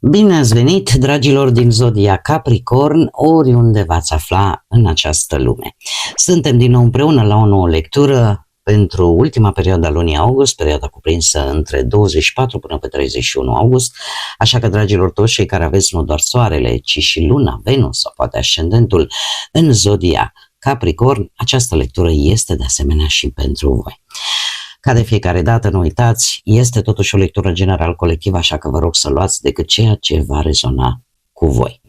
Bine ați venit, dragilor din Zodia Capricorn, oriunde v-ați afla în această lume. Suntem din nou împreună la o nouă lectură pentru ultima perioadă a lunii august, perioada cuprinsă între 24 până pe 31 august, așa că, dragilor, toți cei care aveți nu doar soarele, ci și luna, Venus sau poate ascendentul în Zodia Capricorn, această lectură este de asemenea și pentru voi. Ca de fiecare dată, nu uitați, este totuși o lectură general colectivă, așa că vă rog să luați decât ceea ce va rezona cu voi.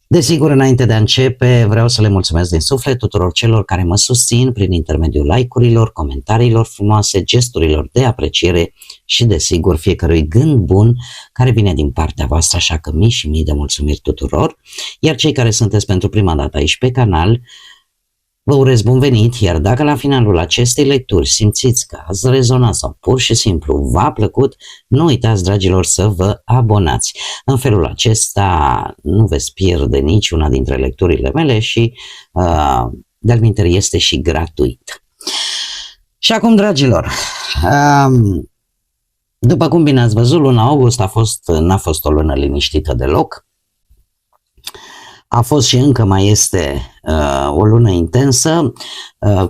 Desigur, înainte de a începe, vreau să le mulțumesc din suflet tuturor celor care mă susțin prin intermediul like-urilor, comentariilor frumoase, gesturilor de apreciere și, desigur, fiecărui gând bun care vine din partea voastră, așa că mii și mii de mulțumiri tuturor. Iar cei care sunteți pentru prima dată aici pe canal, vă urez bun venit, iar dacă la finalul acestei lecturi simțiți că ați rezonat sau pur și simplu v-a plăcut, nu uitați, dragilor, să vă abonați. În felul acesta nu veți pierde niciuna dintre lecturile mele și de-al minteri este și gratuit. Și acum, dragilor, după cum bine ați văzut, luna august n-a fost o lună liniștită deloc. A fost și încă mai este o lună intensă.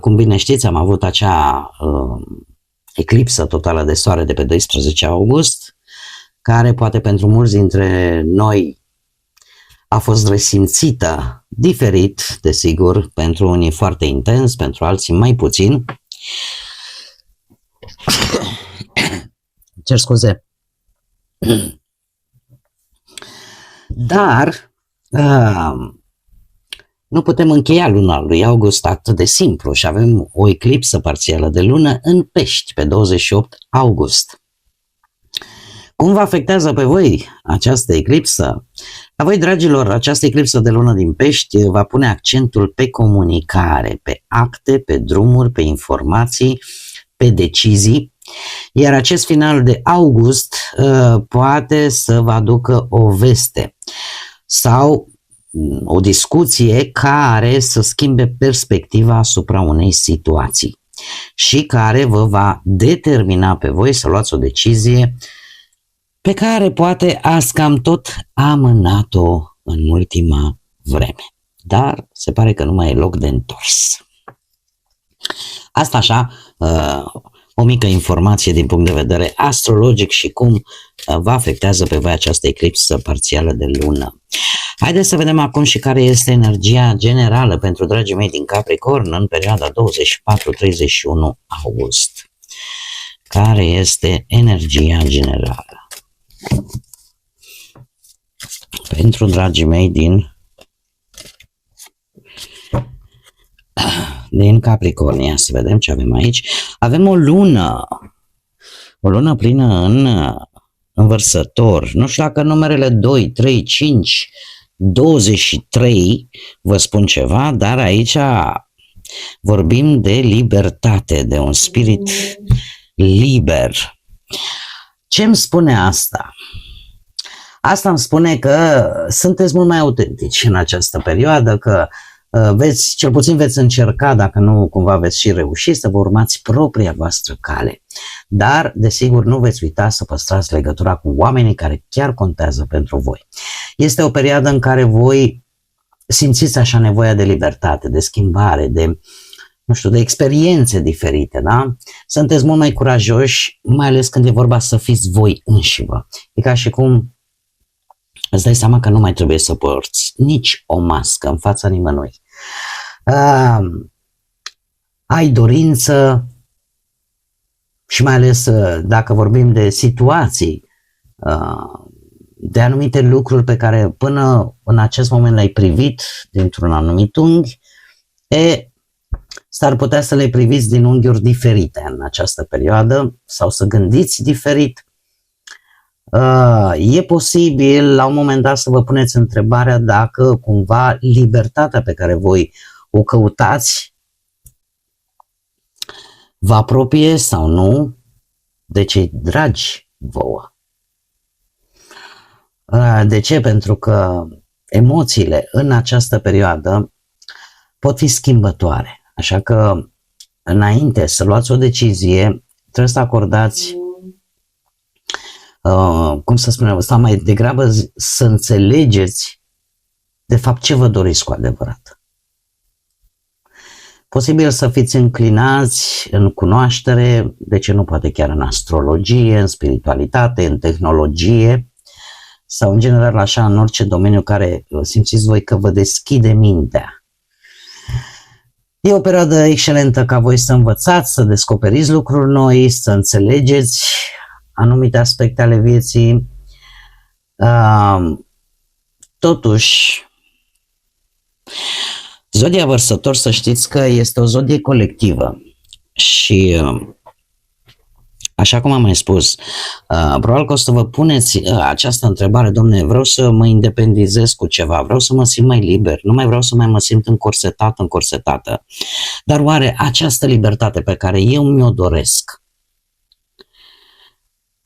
Cum bine știți, am avut acea eclipsă totală de soare de pe 12 august, care poate pentru mulți dintre noi a fost resimțită diferit, desigur, pentru unii foarte intens, pentru alții mai puțin. Cer scuze. Dar nu putem încheia luna lui august atât de simplu și avem o eclipsă parțială de lună în Pești pe 28 august. Cum vă afectează pe voi această eclipsă? La voi, dragilor, această eclipsă de lună din Pești va pune accentul pe comunicare, pe acte, pe drumuri, pe informații, pe decizii, iar acest final de august poate să vă aducă o veste sau o discuție care să schimbe perspectiva asupra unei situații și care vă va determina pe voi să luați o decizie pe care poate ați cam tot amânat-o în ultima vreme. Dar se pare că nu mai e loc de întors. Asta așa, o mică informație din punct de vedere astrologic și cum vă afectează pe voi această eclipsă parțială de lună. Haideți să vedem acum și care este energia generală pentru dragii mei din Capricorn în perioada 24-31 august. Care este energia generală pentru dragii mei din Capricornia? Să vedem ce avem aici. Avem o lună plină în Vărsător. Nu știu dacă numerele 2, 3, 5, 23 vă spun ceva, dar aici vorbim de libertate, de un spirit liber. Ce îmi spune asta? Asta îmi spune că sunteți mult mai autentici în această perioadă, că cel puțin veți încerca, dacă nu cumva veți și reuși, să vă urmați propria voastră cale. Dar, desigur, nu veți uita să păstrați legătura cu oamenii care chiar contează pentru voi. Este o perioadă în care voi simțiți așa nevoia de libertate, de schimbare, de experiențe diferite, da? Sunteți mult mai curajoși, mai ales când e vorba să fiți voi înșivă. E ca și cum îți dai seama că nu mai trebuie să porți nici o mască în fața nimănui. Ai dorință și mai ales dacă vorbim de situații, de anumite lucruri pe care până în acest moment le-ai privit dintr-un anumit unghi, s-ar putea să le priviți din unghiuri diferite în această perioadă sau să gândiți diferit. E posibil la un moment dat să vă puneți întrebarea dacă cumva libertatea pe care voi o căutați vă apropie sau nu de cei dragi vouă. De ce? Pentru că emoțiile în această perioadă pot fi schimbătoare. Așa că înainte să luați o decizie, trebuie să acordați cum să spunem, sau mai degrabă să înțelegeți de fapt ce vă doriți cu adevărat. Posibil să fiți înclinați în cunoaștere, de ce nu poate chiar în astrologie, în spiritualitate, în tehnologie sau în general așa în orice domeniu care simțiți voi că vă deschide mintea. E o perioadă excelentă ca voi să învățați, să descoperiți lucruri noi, să înțelegeți anumite aspecte ale vieții. Totuși, zodia Vărsător, să știți că este o zodie colectivă și, așa cum am mai spus, probabil că o să vă puneți această întrebare: dom'le, vreau să mă independizez cu ceva, vreau să mă simt mai liber, nu mai vreau să mai mă simt încorsetată. Dar oare această libertate pe care eu mi-o doresc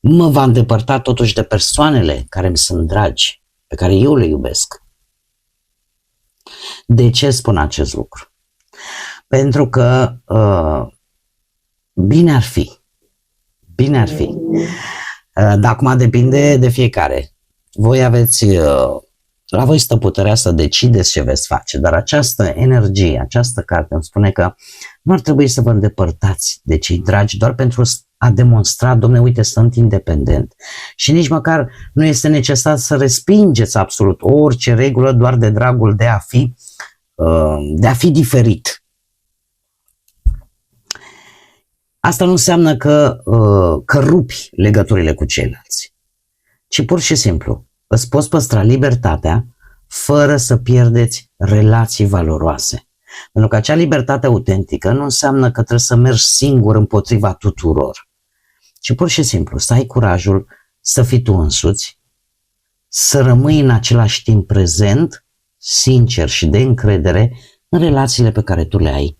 mă va îndepărta totuși de persoanele care îmi sunt dragi, pe care eu le iubesc? De ce spun acest lucru? Pentru că bine ar fi. Dar acum depinde de fiecare. Voi aveți, la voi stă puterea să decideți ce veți face, dar această energie, această carte îmi spune că nu ar trebui să vă îndepărtați de cei dragi doar pentru a demonstra: dom'le, uite, sunt independent. Și nici măcar nu este necesar să respingeți absolut orice regulă doar de dragul de a fi diferit. Asta nu înseamnă că rupi legăturile cu ceilalți, ci pur și simplu îți poți păstra libertatea fără să pierdeți relații valoroase. Pentru că acea libertate autentică nu înseamnă că trebuie să mergi singur împotriva tuturor, ci pur și simplu să ai curajul să fii tu însuți, să rămâi în același timp prezent, sincer și de încredere în relațiile pe care tu le ai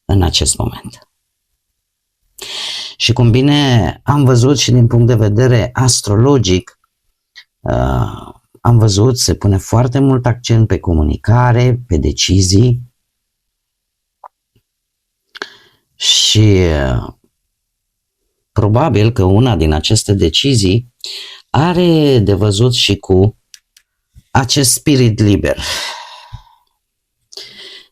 în acest moment. Și cum bine am văzut și din punct de vedere astrologic, am văzut, se pune foarte mult accent pe comunicare, pe decizii și probabil că una din aceste decizii are de văzut și cu acest spirit liber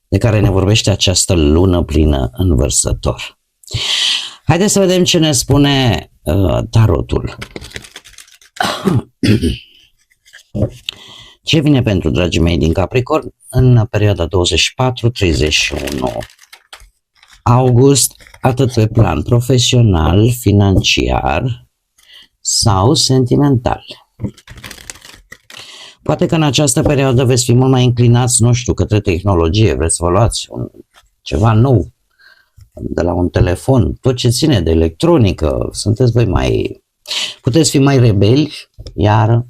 de care ne vorbește această lună plină în Vărsător. Haideți să vedem ce ne spune tarotul. Ce vine pentru dragii mei din Capricorn în perioada 24-31 august, atât pe plan profesional, financiar sau sentimental. Poate că în această perioadă veți fi mult mai înclinați, nu știu, către tehnologie, vreți să vă luați ceva nou de la un telefon, tot ce ține de electronică, sunteți voi mai... Puteți fi mai rebeli, iar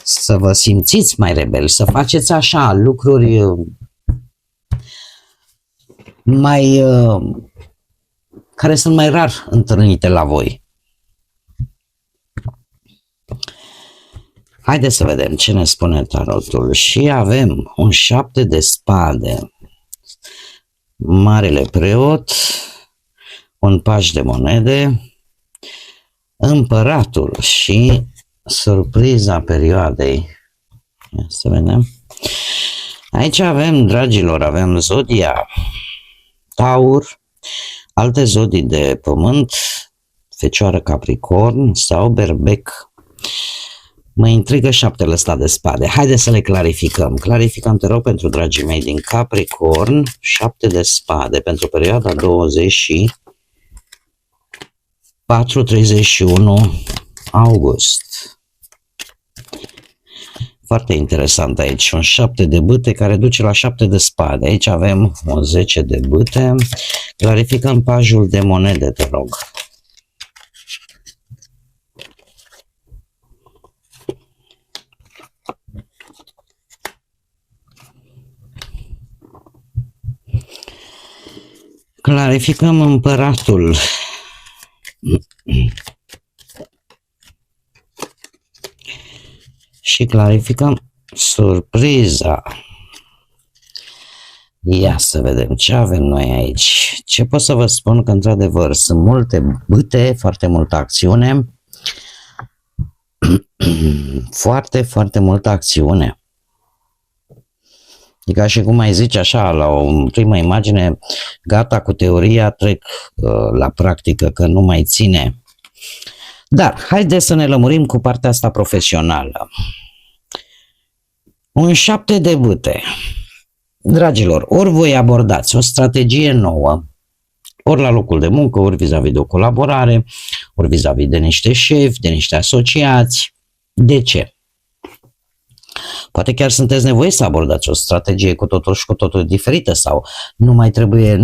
să vă simțiți mai rebeli, să faceți așa lucruri mai... care sunt mai rar întâlnite la voi. Haideți să vedem ce ne spune tarotul. Și avem un 7 de spade, marele preot, un paș de monede, împăratul și surpriza perioadei. Ia să vedem. Aici avem, dragilor, avem zodia Taur, alte zodii de pământ, Fecioară, Capricorn sau Berbec. Mă intrigă 7-le ăsta de spade. Haideți să le clarificăm. Clarificăm, te rog, pentru dragii mei din Capricorn, 7 de spade pentru perioada 24-31 august. Foarte interesant aici, un 7 de bâte care duce la 7 de spade. Aici avem un 10 de bâte. Clarificăm pajul de monede, te rog. Clarificăm împăratul. Și clarificăm surpriza. Ia să vedem ce avem noi aici. Ce pot să vă spun? Că într-adevăr sunt multe bâte, foarte multă acțiune. Foarte, foarte multă acțiune. E ca și cum mai zici așa, la o primă imagine, gata cu teoria, trec la practică, că nu mai ține. Dar, haideți să ne lămurim cu partea asta profesională. Un 7 de bâte. Dragilor, ori voi abordați o strategie nouă, ori la locul de muncă, ori vis-a-vis de o colaborare, ori vis-a-vis de niște șefi, de niște asociați. De ce? Poate chiar sunteți nevoiți să abordați o strategie cu totul și cu totul diferită sau nu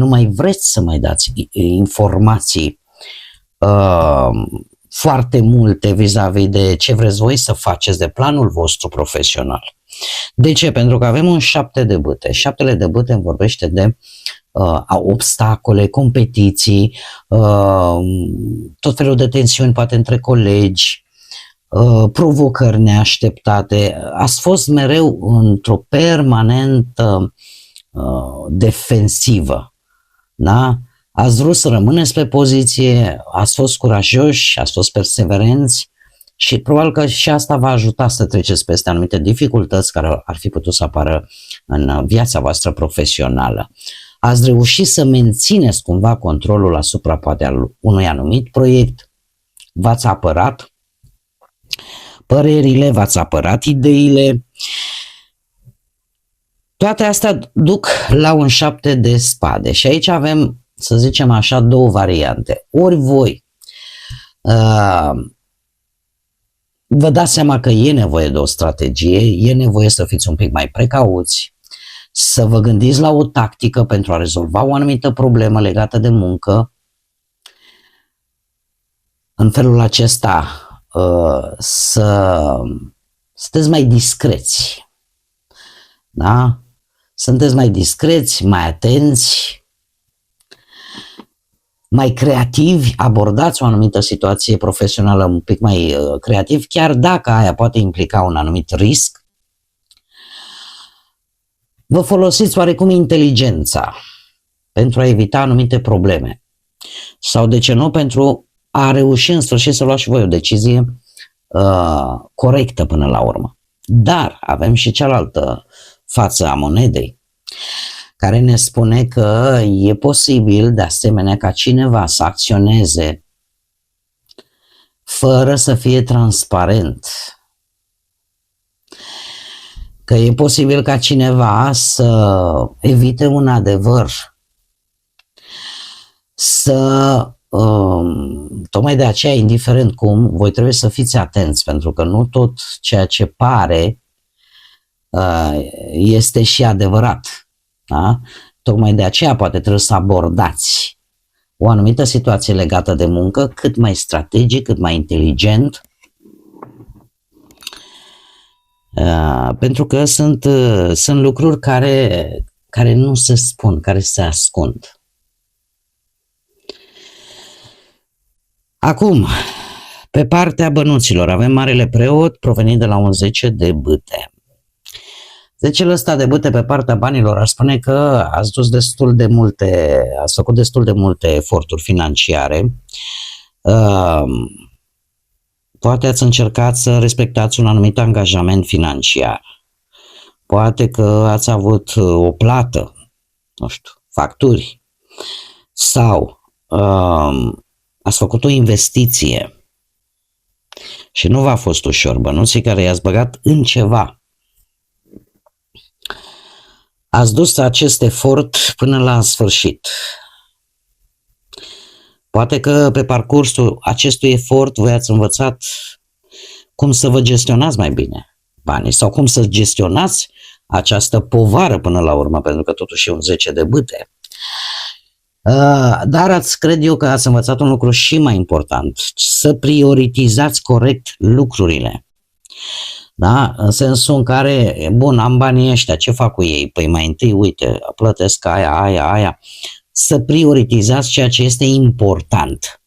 mai vreți să mai dați informații foarte multe vis-a-vis de ce vreți voi să faceți, de planul vostru profesional. De ce? Pentru că avem un 7 de bâte. 7 de bâte îmi vorbește de obstacole, competiții, tot felul de tensiuni poate între colegi, provocări neașteptate. Ați fost mereu într-o permanentă defensivă. Da? Ați vrut să rămâneți pe poziție, ați fost curajoși, ați fost perseverenți și probabil că și asta va ajuta să treceți peste anumite dificultăți care ar fi putut să apară în viața voastră profesională. Ați reușit să mențineți cumva controlul asupra poate al unui anumit proiect, v-ați apărat părerile, v-ați apărat ideile. Toate astea duc la un 7 de spade și aici avem, să zicem așa, două variante. Ori voi vă dați seama că e nevoie de o strategie, e nevoie să fiți un pic mai precauți, să vă gândiți la o tactică pentru a rezolva o anumită problemă legată de muncă. În felul acesta să sunteți mai discreți. Da? Sunteți mai discreți, mai atenți, mai creativi, abordați o anumită situație profesională un pic mai creativ, chiar dacă aia poate implica un anumit risc. Vă folosiți oarecum inteligența pentru a evita anumite probleme sau, de ce nu, pentru a reuși în sfârșit să luați și voi o decizie corectă până la urmă. Dar avem și cealaltă față a monedei, care ne spune că e posibil de asemenea ca cineva să acționeze fără să fie transparent. Că e posibil ca cineva să evite un adevăr, să tocmai de aceea, indiferent cum, voi trebuie să fiți atenți, pentru că nu tot ceea ce pare este și adevărat. Da? Tocmai de aceea poate trebuie să abordați o anumită situație legată de muncă cât mai strategic, cât mai inteligent, pentru că sunt lucruri care nu se spun, care se ascund. Acum, pe partea bănuților, avem Marele Preot provenit de la un 10 de bâte. 10-ul ăsta de bâte pe partea banilor ar spune că ați făcut destul de multe eforturi financiare. Poate ați încercat să respectați un anumit angajament financiar. Poate că ați avut o plată, nu știu, facturi, sau ați făcut o investiție și nu v-a fost ușor, bănuții care i-ați băgat în ceva. Ați dus acest efort până la sfârșit. Poate că pe parcursul acestui efort voi ați învățat cum să vă gestionați mai bine banii sau cum să gestionați această povară până la urmă, pentru că totuși e un 10 de bâte. Dar cred eu că ați învățat un lucru și mai important, să prioritizați corect lucrurile. Da? În sensul în care, bun, am banii ăștia, ce fac cu ei? Păi mai întâi, uite, plătesc aia. Să prioritizați ceea ce este important.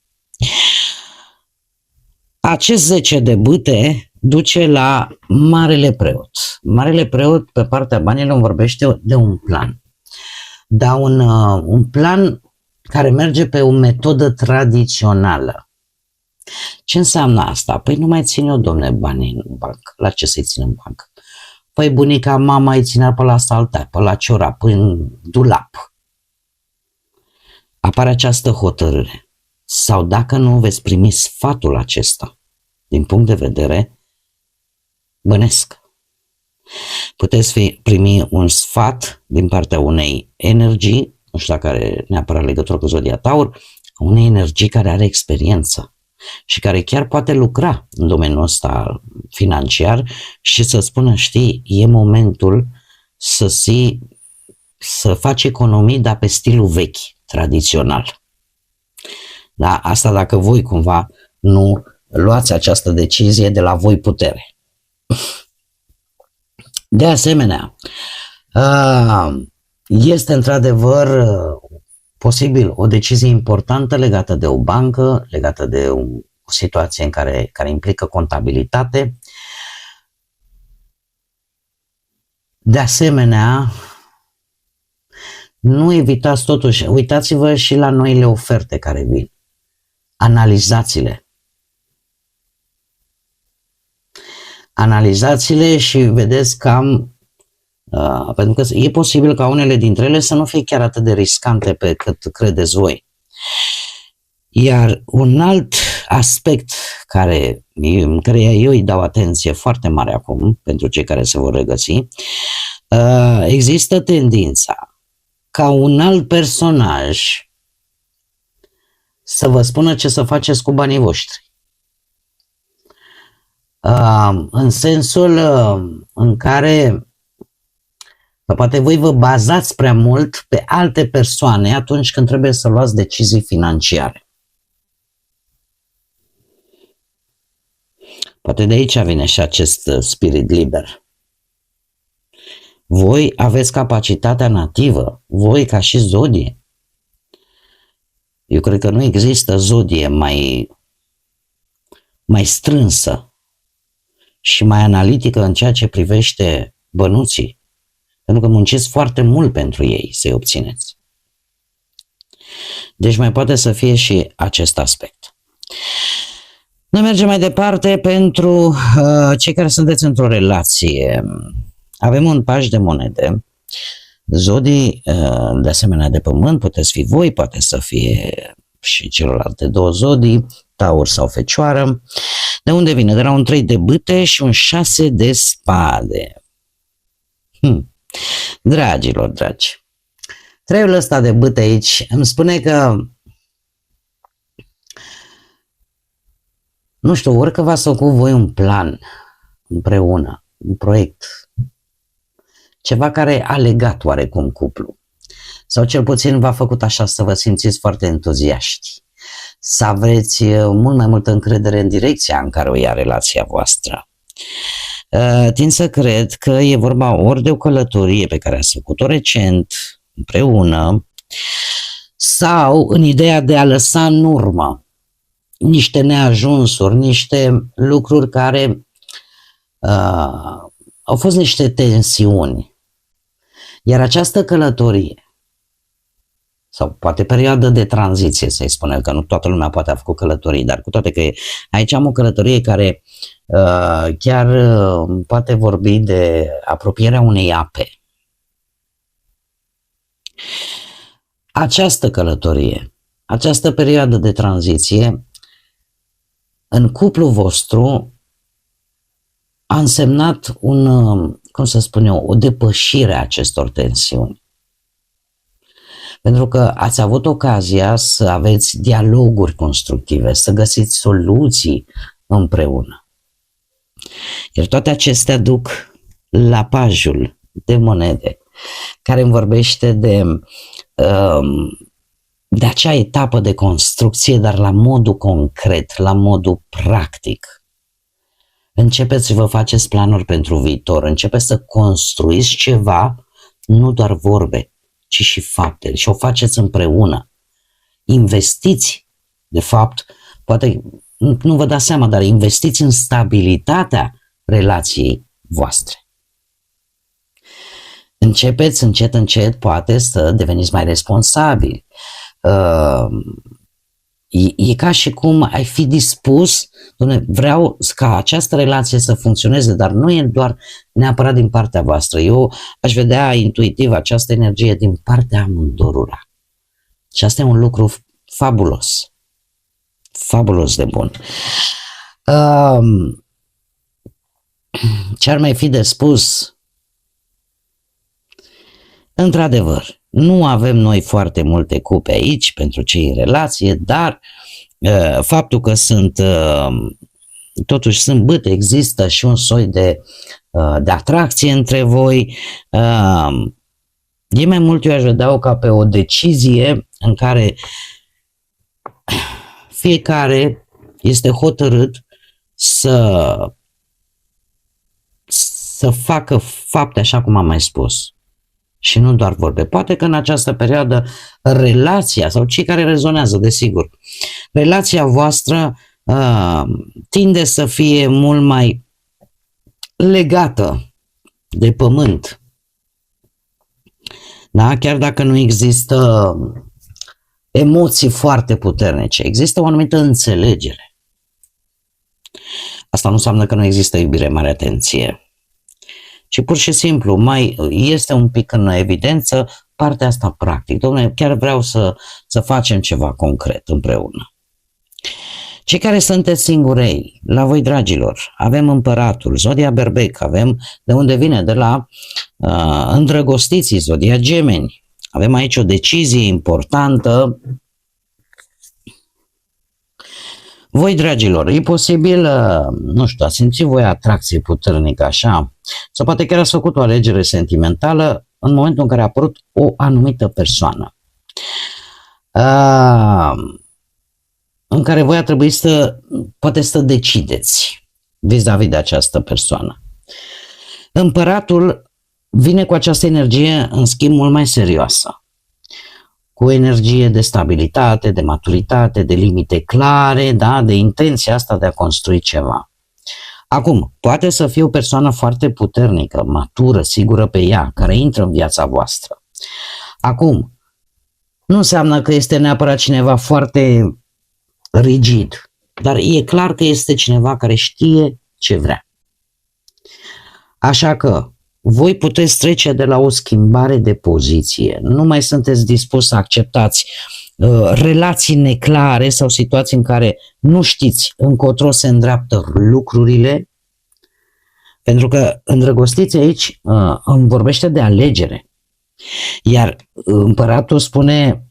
Acest 10 de bâte duce la Marele Preot. Marele Preot, pe partea banilor, vorbește de un plan. dar un plan care merge pe o metodă tradițională. Ce înseamnă asta? Păi nu mai țin eu, domne, banii în bancă. La ce să-i țin în bancă? Păi bunica, mama îi ținea pe la saltea, pe la ciorap, în dulap. Apare această hotărâre. Sau dacă nu veți primi sfatul acesta, din punct de vedere bănesc. Puteți primi un sfat din partea unei energii, nu știu dacă are neapărat legătură cu Zodia Taur, unei energii care are experiență și care chiar poate lucra în domeniul ăsta financiar și să spună, știi, e momentul să faci economii, dar pe stilul vechi, tradițional. Da, asta dacă voi cumva nu luați această decizie de la voi putere. De asemenea, este într-adevăr posibil o decizie importantă legată de o bancă, legată de o situație în care implică contabilitate. De asemenea, nu evitați totuși, uitați-vă și la noile oferte care vin. Analizați-le. Analizați-le și vedeți cam, pentru că e posibil ca unele dintre ele să nu fie chiar atât de riscante pe cât credeți voi. Iar un alt aspect în care eu îi dau atenție foarte mare acum, pentru cei care se vor regăsi, există tendința ca un alt personaj să vă spună ce să faceți cu banii voștri. În sensul în care poate voi vă bazați prea mult pe alte persoane atunci când trebuie să luați decizii financiare. Poate de aici vine și acest spirit liber. Voi aveți capacitatea nativă, voi ca și zodie. Eu cred că nu există zodie mai strânsă și mai analitică în ceea ce privește bănuții, pentru că munciți foarte mult pentru ei să-i obțineți. Deci mai poate să fie și acest aspect. Noi mergem mai departe pentru cei care sunteți într-o relație. Avem un paș de monede, zodii de asemenea de pământ, puteți fi voi, poate să fie și celelalte două zodii, Taur sau Fecioară. De unde vine? De la un 3 de bâte și un 6 de spade. Dragilor dragi, treiul ăsta de bâte aici îmi spune că, nu știu, orică v-ați făcut voi un plan împreună, un proiect, ceva care a legat oarecum cuplu, sau cel puțin v-a făcut așa să vă simțiți foarte entuziaști, să aveți mult mai multă încredere în direcția în care o ia relația voastră. Tind să cred că e vorba ori de o călătorie pe care ați făcut-o recent, împreună, sau în ideea de a lăsa în urmă niște neajunsuri, niște lucruri care au fost niște tensiuni. Iar această călătorie, sau poate perioadă de tranziție, să-i spunem, că nu toată lumea poate a făcut călătorii, dar cu toate că aici am o călătorie care chiar poate vorbi de apropierea unei ape. Această călătorie, această perioadă de tranziție, în cuplul vostru a însemnat o depășire a acestor tensiuni. Pentru că ați avut ocazia să aveți dialoguri constructive, să găsiți soluții împreună. Iar toate acestea duc la pajul de monede, care îmi vorbește de acea etapă de construcție, dar la modul concret, la modul practic. Începeți să vă faceți planuri pentru viitor, începeți să construiți ceva, nu doar vorbe, ci și fapte, și o faceți împreună. Investiți, de fapt, poate nu vă dați seama, dar investiți în stabilitatea relației voastre. începeți încet, poate să deveniți mai responsabili. E ca și cum ai fi dispus, dom'le, vreau ca această relație să funcționeze, dar nu e doar neapărat din partea voastră. Eu aș vedea intuitiv această energie din partea amândurora. Și asta e un lucru fabulos. Fabulos de bun. Ce ar mai fi de spus? Într-adevăr, nu avem noi foarte multe cupe aici pentru cei în relație, dar faptul că totuși sunt băte, există și un soi de atracție între voi. E mai mult, eu aș vedea-o ca pe o decizie în care fiecare este hotărât să facă fapte așa cum am mai spus. Și nu doar vorbe. Poate că în această perioadă relația, sau cei care rezonează, desigur, relația voastră tinde să fie mult mai legată de pământ. Da? Chiar dacă nu există emoții foarte puternice, există o anumită înțelegere. Asta nu înseamnă că nu există iubire, mare atenție. Și pur și simplu mai este un pic în evidență partea asta practic. Dom'le, chiar vreau să facem ceva concret împreună. Cei care sunteți singurei, la voi dragilor, avem Împăratul, zodia Berbec, avem de unde vine, de la îndrăgostiții, zodia Gemeni. Avem aici o decizie importantă. Voi, dragilor, e posibil, nu știu, ați simțit voi atracție puternică așa, sau poate chiar ați făcut o alegere sentimentală în momentul în care a apărut o anumită persoană, în care voi a trebuit poate să decideți vis-a-vis de această persoană. Împăratul vine cu această energie, în schimb, mult mai serioasă, cu energie de stabilitate, de maturitate, de limite clare, da? De intenția asta de a construi ceva. Acum, poate să fie o persoană foarte puternică, matură, sigură pe ea, care intră în viața voastră. Acum, nu înseamnă că este neapărat cineva foarte rigid, dar e clar că este cineva care știe ce vrea. Așa că voi puteți trece de la o schimbare de poziție. Nu mai sunteți dispus să acceptați relații neclare sau situații în care nu știți încotro se îndreaptă lucrurile, pentru că îndrăgostiți aici îmi vorbește de alegere. Iar Împăratul spune,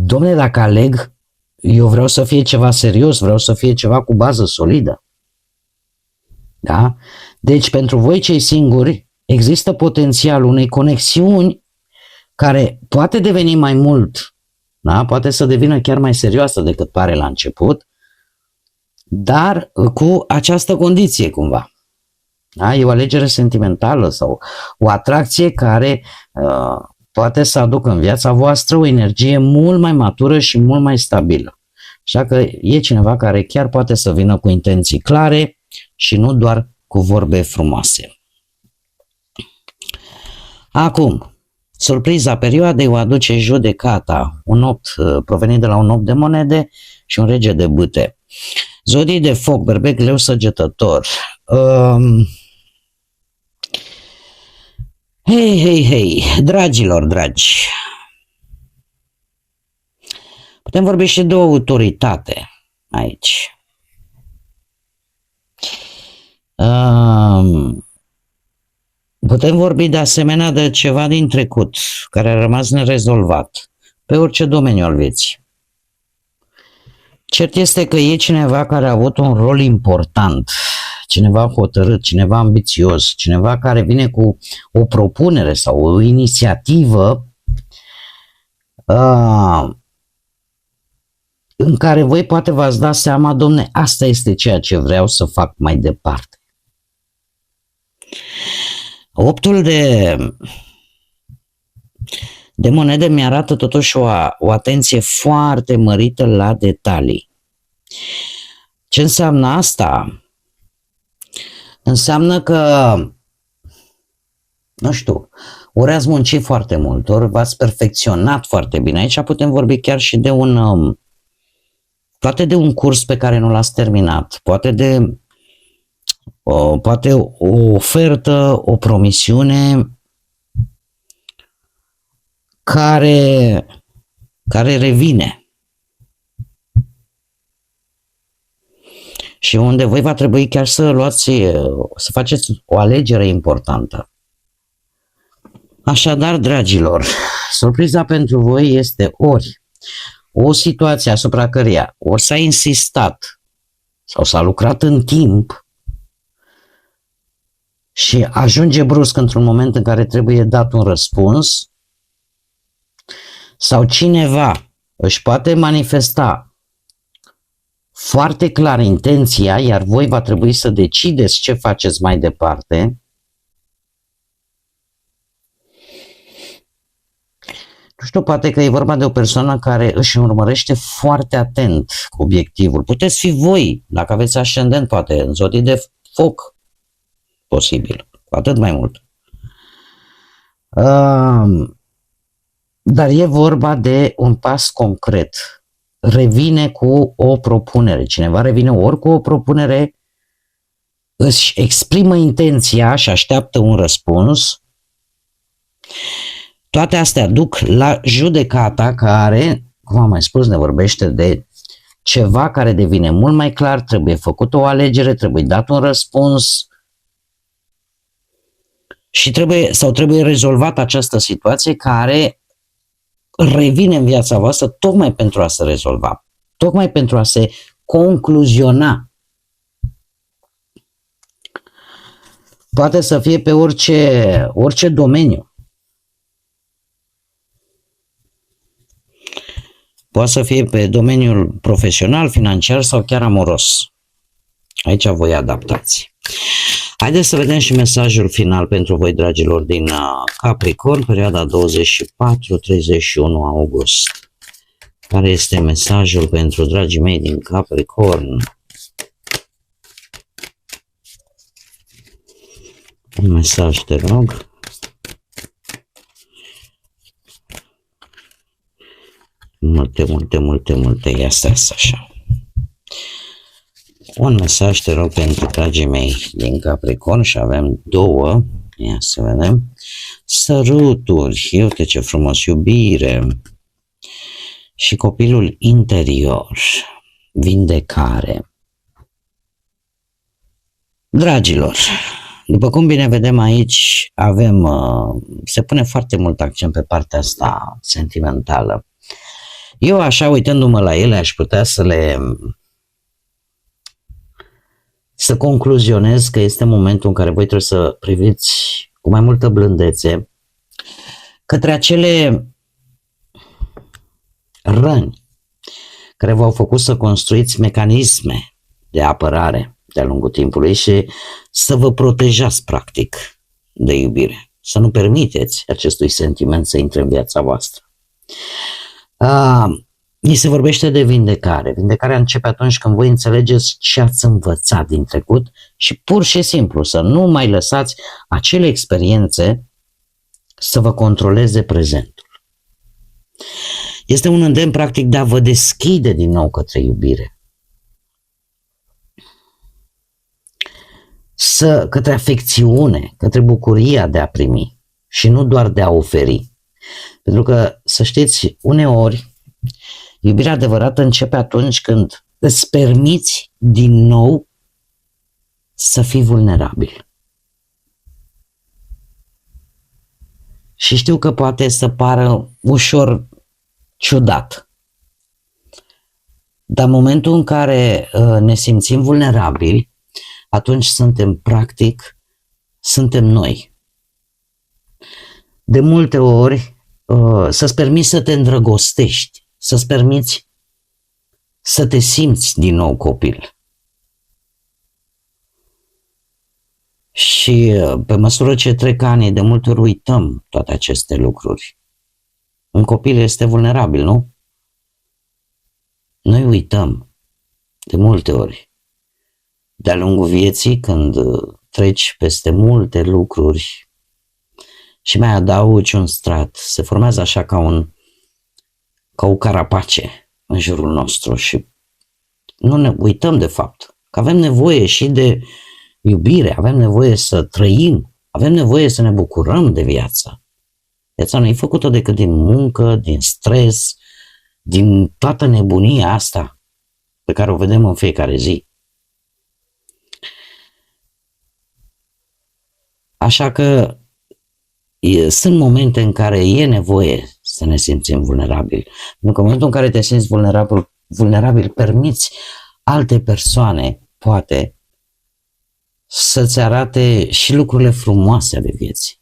dom'le, dacă aleg, eu vreau să fie ceva serios, vreau să fie ceva cu bază solidă. Da? Deci pentru voi cei singuri există potențialul unei conexiuni care poate deveni mai mult, da? Poate să devină chiar mai serioasă decât pare la început, dar cu această condiție cumva. Da? E o alegere sentimentală sau o atracție care poate să aducă în viața voastră o energie mult mai matură și mult mai stabilă. Așa că e cineva care chiar poate să vină cu intenții clare și nu doar cu vorbe frumoase. Acum, surpriza perioadei o aduce judecata, un 8 provenit de la un 8 de monede și un rege de bâte. Zodii de foc, Berbec, Leu, Săgetător. Hei, dragilor dragi, putem vorbi și de o autoritate aici. Putem vorbi de asemenea de ceva din trecut care a rămas nerezolvat pe orice domeniu al vieții. Cert este că e cineva care a avut un rol important, cineva hotărât, cineva ambițios, cineva care vine cu o propunere sau o inițiativă în care voi poate v-ați dat seama, domne, asta este ceea ce vreau să fac mai departe. Optul de monede mi-arată totuși o atenție foarte mărită la detalii. Ce înseamnă asta? Înseamnă că, nu știu, ori ați muncit foarte mult, ori v-ați perfecționat foarte bine. Aici putem vorbi chiar și de poate de un curs pe care nu l-ați terminat, poate o ofertă, o promisiune care revine și unde voi va trebui chiar să faceți o alegere importantă. Așadar, dragilor, surpriza pentru voi este ori o situație asupra căreia ori s-a insistat sau s-a lucrat în timp și ajunge brusc într-un moment în care trebuie dat un răspuns, sau cineva își poate manifesta foarte clar intenția, iar voi va trebui să decideți ce faceți mai departe. Nu știu, poate că e vorba de o persoană care își urmărește foarte atent obiectivul. Puteți fi voi, dacă aveți ascendent, poate în zodii de foc, posibil, cu atât mai mult. Dar e vorba de un pas concret. Revine cu o propunere. Cineva revine ori cu o propunere, își exprimă intenția și așteaptă un răspuns. Toate astea duc la judecata care, cum am mai spus, ne vorbește de ceva care devine mult mai clar, trebuie făcut o alegere, trebuie dat un răspuns și trebuie rezolvat această situație care revine în viața voastră tocmai pentru a se rezolva, tocmai pentru a se concluziona. Poate să fie pe orice domeniu. Poate să fie pe domeniul profesional, financiar sau chiar amoros. Aici voi adaptați. Haideți să vedem și mesajul final pentru voi, dragilor, din Capricorn, perioada 24-31 august. Care este mesajul pentru dragii mei din Capricorn? Un mesaj, te rog. Multe, ia stas așa. Un mesaj, te rog, pentru dragii mei din Capricorn și avem două, ia să vedem, săruturi, uite ce frumos, iubire și copilul interior, vindecare. Dragilor, după cum bine vedem aici, se pune foarte mult accent pe partea asta sentimentală. Eu așa, uitându-mă la ele, aș putea să concluzionez că este momentul în care voi trebuie să priviți cu mai multă blândețe către acele răni care v-au făcut să construiți mecanisme de apărare de-a lungul timpului și să vă protejați practic de iubire, să nu permiteți acestui sentiment să intre în viața voastră. Ni se vorbește de vindecare. Vindecarea începe atunci când voi înțelegeți ce ați învățat din trecut și pur și simplu să nu mai lăsați acele experiențe să vă controleze prezentul. Este un îndemn practic de a vă deschide din nou către iubire, către afecțiune, către bucuria de a primi și nu doar de a oferi. Pentru că, să știți, uneori iubirea adevărată începe atunci când îți permiți din nou să fii vulnerabil. Și știu că poate să pară ușor ciudat, dar în momentul în care ne simțim vulnerabili, atunci suntem noi. De multe ori, să-ți permiți să te îndrăgostești, să-ți permiți să te simți din nou copil. Și pe măsură ce trec ani, de multe ori uităm toate aceste lucruri. Un copil este vulnerabil, nu? Noi uităm de multe ori. De-a lungul vieții, când treci peste multe lucruri și mai adaugi un strat, se formează așa ca o carapace în jurul nostru și nu ne uităm de fapt că avem nevoie și de iubire, avem nevoie să trăim, avem nevoie să ne bucurăm de viață. Viața nu e făcută decât din muncă, din stres, din toată nebunia asta pe care o vedem în fiecare zi. Așa că sunt momente în care e nevoie să ne simțim vulnerabili. Pentru că în momentul în care te simți vulnerabil, permiți alte persoane, poate, să-ți arate și lucrurile frumoase ale vieții.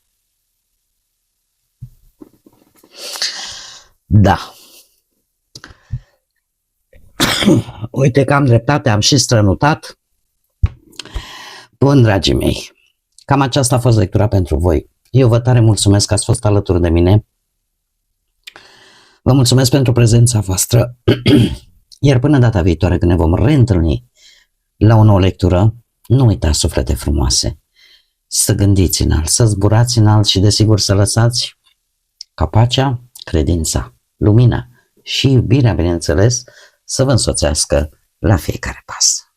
Da. Uite că am dreptate, am și strănutat. Bun, dragii mei, cam aceasta a fost lectura pentru voi. Eu vă tare mulțumesc că ați fost alături de mine. Vă mulțumesc pentru prezența voastră. Iar până data viitoare, când ne vom reîntâlni la o nouă lectură, nu uitați, suflete frumoase, să gândiți înalt, să zburați înalt și desigur să lăsați ca pacea, credința, lumina și iubirea, bineînțeles, să vă însoțească la fiecare pas.